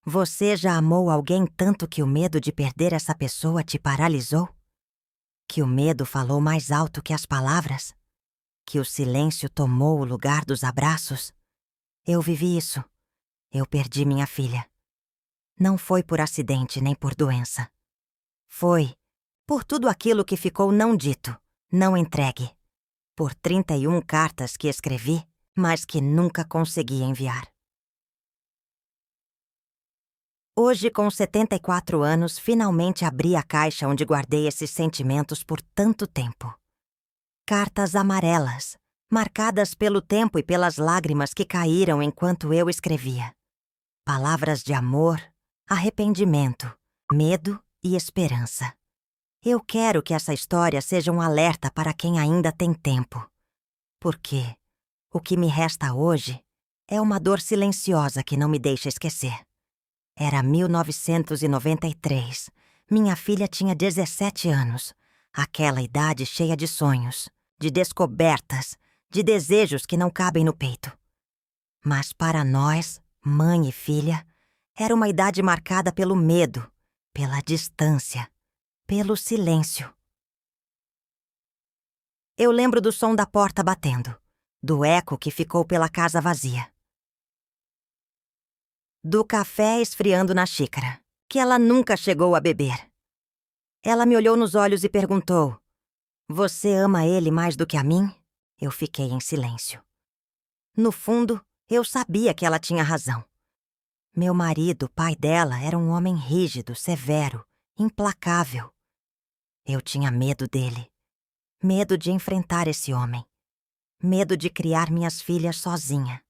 Você já amou alguém tanto que o medo de perder essa pessoa te paralisou? Que o medo falou mais alto que as palavras? Que o silêncio tomou o lugar dos abraços? Eu vivi isso. Eu perdi minha filha. Não foi por acidente nem por doença. Foi por tudo aquilo que ficou não dito, não entregue. Por 31 cartas que escrevi, mas que nunca consegui enviar. Hoje, com 74 anos, finalmente abri a caixa onde guardei esses sentimentos por tanto tempo. Cartas amarelas, marcadas pelo tempo e pelas lágrimas que caíram enquanto eu escrevia. Palavras de amor, arrependimento, medo e esperança. Eu quero que essa história seja um alerta para quem ainda tem tempo. Porque o que me resta hoje é uma dor silenciosa que não me deixa esquecer. Era 1993. Minha filha tinha 17 anos. Aquela idade cheia de sonhos, de descobertas, de desejos que não cabem no peito. Mas para nós, mãe e filha, era uma idade marcada pelo medo, pela distância, pelo silêncio. Eu lembro do som da porta batendo, do eco que ficou pela casa vazia. Do café esfriando na xícara, que ela nunca chegou a beber. Ela me olhou nos olhos e perguntou: "Você ama ele mais do que a mim?" Eu fiquei em silêncio. No fundo, eu sabia que ela tinha razão. Meu marido, pai dela, era um homem rígido, severo, implacável. Eu tinha medo dele. Medo de enfrentar esse homem. Medo de criar minhas filhas sozinha.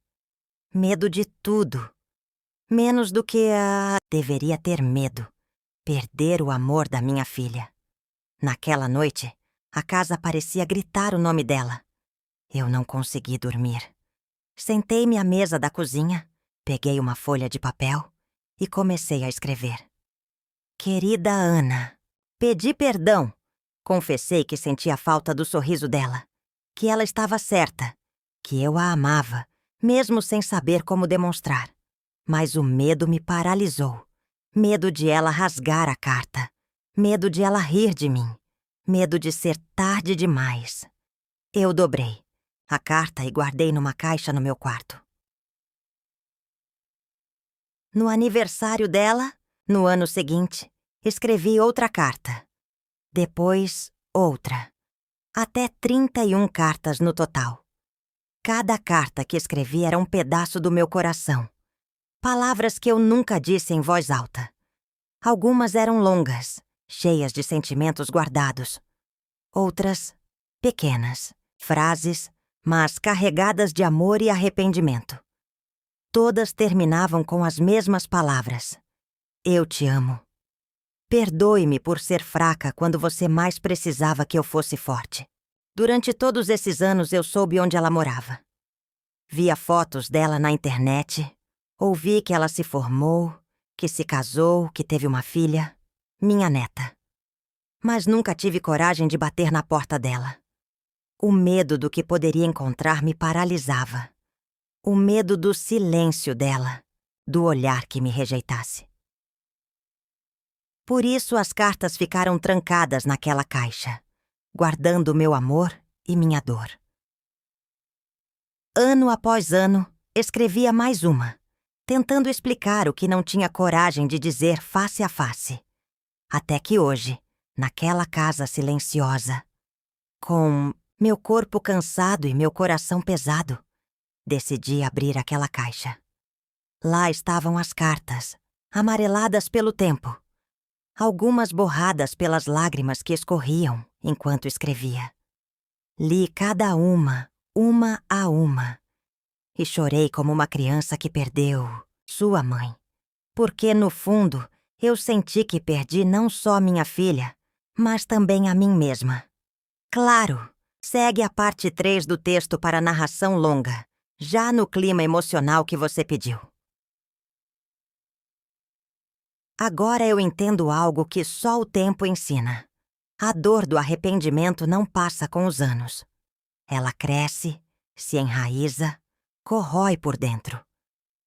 Medo de tudo. Menos do que deveria ter medo. Perder o amor da minha filha. Naquela noite, a casa parecia gritar o nome dela. Eu não consegui dormir. Sentei-me à mesa da cozinha, peguei uma folha de papel e comecei a escrever. Querida Ana, pedi perdão. Confessei que sentia falta do sorriso dela, que ela estava certa, que eu a amava, mesmo sem saber como demonstrar. Mas o medo me paralisou. Medo de ela rasgar a carta. Medo de ela rir de mim. Medo de ser tarde demais. Eu dobrei a carta e guardei numa caixa no meu quarto. No aniversário dela, no ano seguinte, escrevi outra carta. Depois, outra. Até 31 cartas no total. Cada carta que escrevi era um pedaço do meu coração. Palavras que eu nunca disse em voz alta. Algumas eram longas, cheias de sentimentos guardados. Outras, pequenas, frases, mas carregadas de amor e arrependimento. Todas terminavam com as mesmas palavras. Eu te amo. Perdoe-me por ser fraca quando você mais precisava que eu fosse forte. Durante todos esses anos eu soube onde ela morava. Via fotos dela na internet. Ouvi que ela se formou, que se casou, que teve uma filha, minha neta. Mas nunca tive coragem de bater na porta dela. O medo do que poderia encontrar me paralisava. O medo do silêncio dela, do olhar que me rejeitasse. Por isso as cartas ficaram trancadas naquela caixa, guardando meu amor e minha dor. Ano após ano, escrevia mais uma, tentando explicar o que não tinha coragem de dizer face a face. Até que hoje, naquela casa silenciosa, com meu corpo cansado e meu coração pesado, decidi abrir aquela caixa. Lá estavam as cartas, amareladas pelo tempo, algumas borradas pelas lágrimas que escorriam enquanto escrevia. Li cada uma a uma, e chorei como uma criança que perdeu sua mãe. Porque, no fundo, eu senti que perdi não só minha filha, mas também a mim mesma. Claro, segue a parte 3 do texto para a narração longa, já no clima emocional que você pediu. Agora eu entendo algo que só o tempo ensina. A dor do arrependimento não passa com os anos. Ela cresce, se enraiza, corrói por dentro.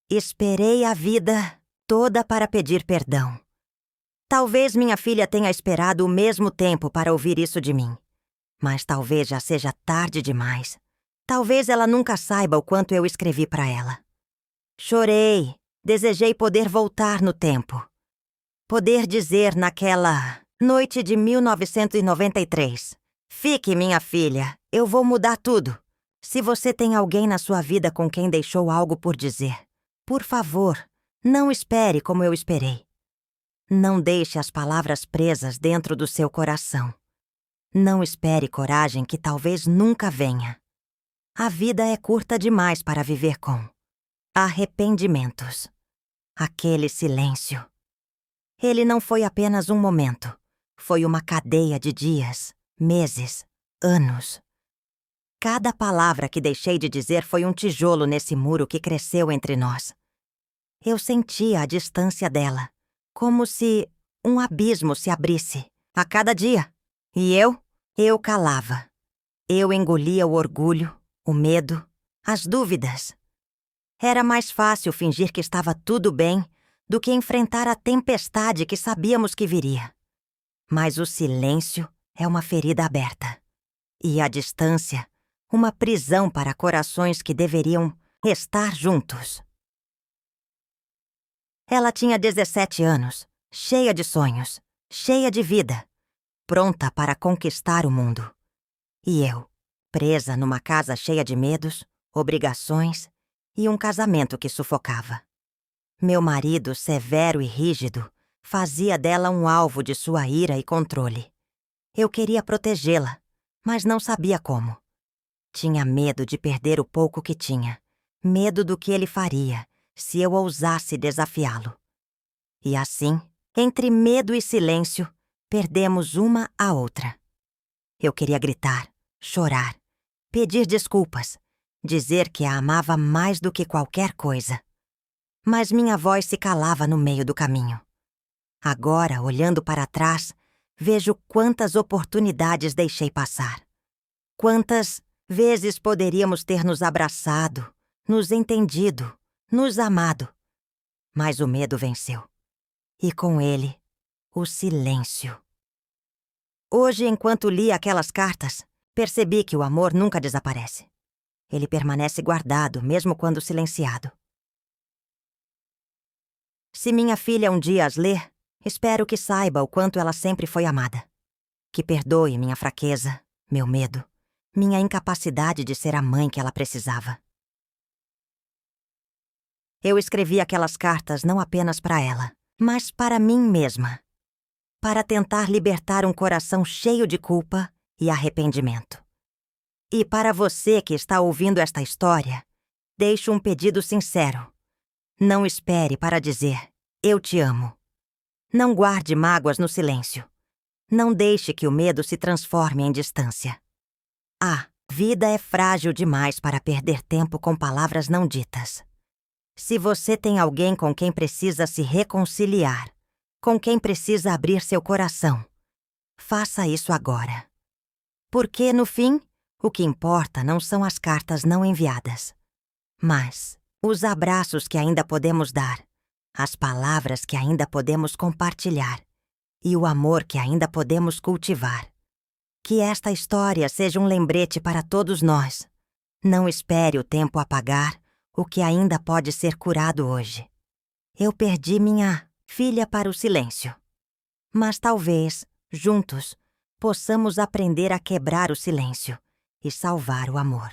Esperei a vida toda para pedir perdão. Talvez minha filha tenha esperado o mesmo tempo para ouvir isso de mim. Mas talvez já seja tarde demais. Talvez ela nunca saiba o quanto eu escrevi para ela. Chorei, desejei poder voltar no tempo. Poder dizer naquela noite de 1993: fique, minha filha, eu vou mudar tudo. Se você tem alguém na sua vida com quem deixou algo por dizer, por favor, não espere como eu esperei. Não deixe as palavras presas dentro do seu coração. Não espere coragem que talvez nunca venha. A vida é curta demais para viver com arrependimentos. Aquele silêncio. Ele não foi apenas um momento. Foi uma cadeia de dias, meses, anos. Cada palavra que deixei de dizer foi um tijolo nesse muro que cresceu entre nós. Eu sentia a distância dela, como se um abismo se abrisse a cada dia. E eu calava. Eu engolia o orgulho, o medo, as dúvidas. Era mais fácil fingir que estava tudo bem do que enfrentar a tempestade que sabíamos que viria. Mas o silêncio é uma ferida aberta. E a distância, uma prisão para corações que deveriam estar juntos. Ela tinha 17 anos, cheia de sonhos, cheia de vida, pronta para conquistar o mundo. E eu, presa numa casa cheia de medos, obrigações e um casamento que sufocava. Meu marido, severo e rígido, fazia dela um alvo de sua ira e controle. Eu queria protegê-la, mas não sabia como. Tinha medo de perder o pouco que tinha, medo do que ele faria se eu ousasse desafiá-lo. E assim, entre medo e silêncio, perdemos uma a outra. Eu queria gritar, chorar, pedir desculpas, dizer que a amava mais do que qualquer coisa. Mas minha voz se calava no meio do caminho. Agora, olhando para trás, vejo quantas oportunidades deixei passar. Quantas vezes poderíamos ter nos abraçado, nos entendido, nos amado. Mas o medo venceu. E com ele, o silêncio. Hoje, enquanto li aquelas cartas, percebi que o amor nunca desaparece. Ele permanece guardado, mesmo quando silenciado. Se minha filha um dia as ler, espero que saiba o quanto ela sempre foi amada. Que perdoe minha fraqueza, meu medo, minha incapacidade de ser a mãe que ela precisava. Eu escrevi aquelas cartas não apenas para ela, mas para mim mesma. Para tentar libertar um coração cheio de culpa e arrependimento. E para você que está ouvindo esta história, deixo um pedido sincero. Não espere para dizer, eu te amo. Não guarde mágoas no silêncio. Não deixe que o medo se transforme em distância. A vida é frágil demais para perder tempo com palavras não ditas. Se você tem alguém com quem precisa se reconciliar, com quem precisa abrir seu coração, faça isso agora. Porque, no fim, o que importa não são as cartas não enviadas, mas os abraços que ainda podemos dar, as palavras que ainda podemos compartilhar e o amor que ainda podemos cultivar. Que esta história seja um lembrete para todos nós. Não espere o tempo apagar o que ainda pode ser curado hoje. Eu perdi minha filha para o silêncio. Mas talvez, juntos, possamos aprender a quebrar o silêncio e salvar o amor.